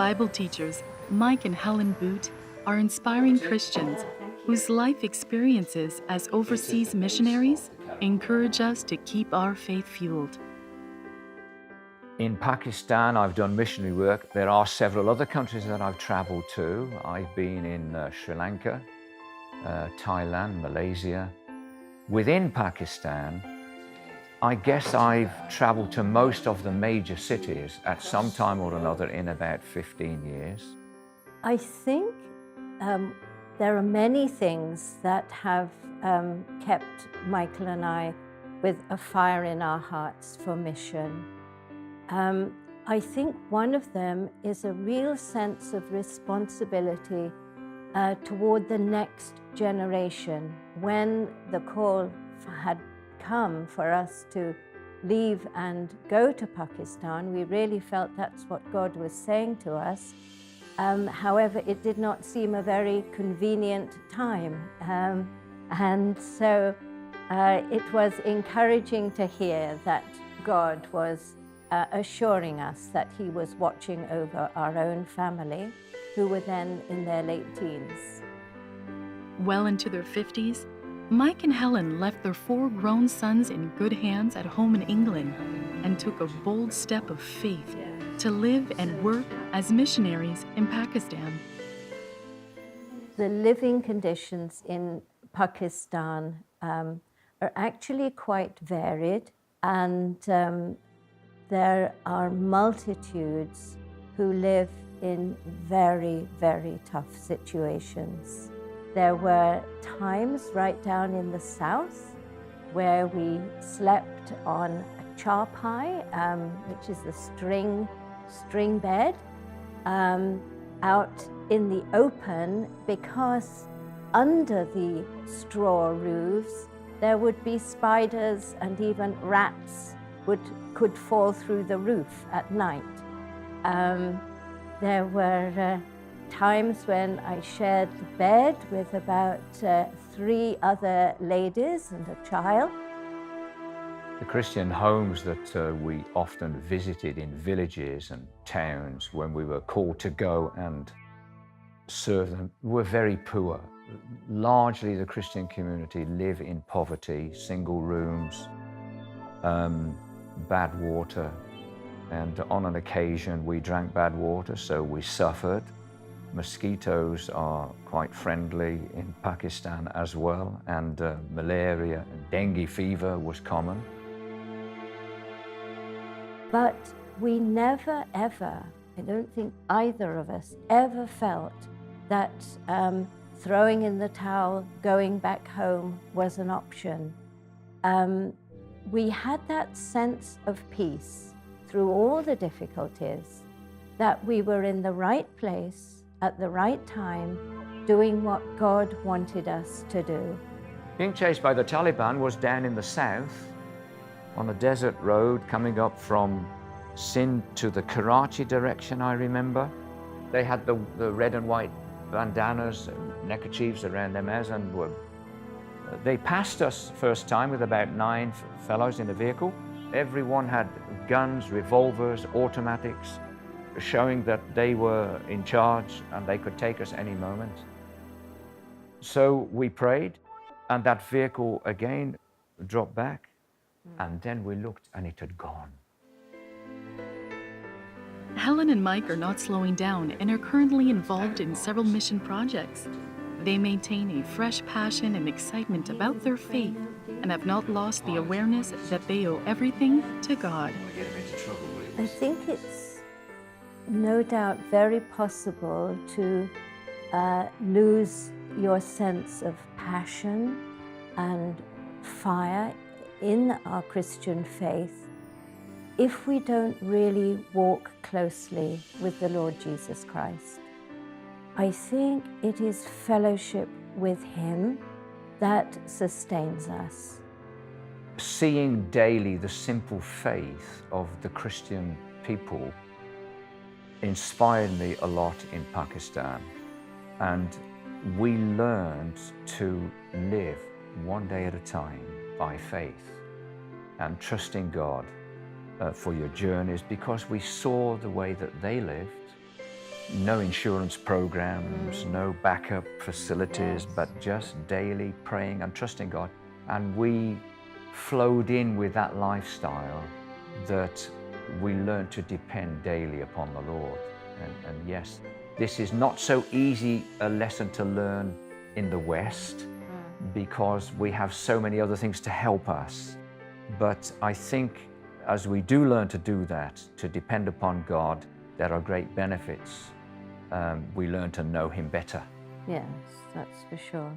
Bible teachers, Mike and Helen Boot, are inspiring Christians whose life experiences as overseas missionaries encourage us to keep our faith fueled. In Pakistan, I've done missionary work. There are several other countries that I've traveled to. I've been in Sri Lanka, Thailand, Malaysia. Within Pakistan, I guess I've traveled to most of the major cities at some time or another in about 15 years. I think there are many things that have kept Michael and I with a fire in our hearts for mission. I think one of them is a real sense of responsibility toward the next generation. When the call had come for us to leave and go to Pakistan, we really felt that's what God was saying to us. However, it did not seem a very convenient time. And so it was encouraging to hear that God was assuring us that He was watching over our own family, who were then in their late teens. Well into their 50s, Mike and Helen left their 4 grown sons in good hands at home in England and took a bold step of faith to live and work as missionaries in Pakistan. The living conditions in Pakistan are actually quite varied, and there are multitudes who live in very, very tough situations. There were times right down in the south where we slept on a charpai, which is the string bed, out in the open, because under the straw roofs there would be spiders and even rats could fall through the roof at night. There were times when I shared the bed with about 3 other ladies and a child. The Christian homes that we often visited in villages and towns when we were called to go and serve them were very poor. Largely the Christian community live in poverty, single rooms, bad water, and on an occasion we drank bad water, so we suffered. Mosquitoes are quite friendly in Pakistan as well, and malaria and dengue fever was common. But we never ever, I don't think either of us ever felt that throwing in the towel, going back home was an option. We had that sense of peace through all the difficulties, that we were in the right place at the right time, doing what God wanted us to do. Being chased by the Taliban was down in the south, on a desert road coming up from Sindh to the Karachi direction, I remember. They had the red and white bandanas and neckerchiefs around their mouths, and they passed us first time with about 9 fellows in a vehicle. Everyone had guns, revolvers, automatics, showing that they were in charge and they could take us any moment. So we prayed, and that vehicle again dropped back, and then we looked and it had gone. Helen and Mike are not slowing down and are currently involved in several mission projects. They maintain a fresh passion and excitement about their faith and have not lost the awareness that they owe everything to God. I think it's no doubt very possible to lose your sense of passion and fire in our Christian faith if we don't really walk closely with the Lord Jesus Christ. I think it is fellowship with Him that sustains us. Seeing daily the simple faith of the Christian people inspired me a lot in Pakistan, and we learned to live one day at a time by faith and trusting God for your journeys, because we saw the way that they lived No insurance programs, no backup facilities, Yes. but just daily praying and trusting God. And we flowed in with that lifestyle that we learned to depend daily upon the Lord. And yes, this is not so easy a lesson to learn in the West because we have so many other things to help us. But I think as we do learn to do that, to depend upon God, there are great benefits. We learn to know Him better. Yes, that's for sure.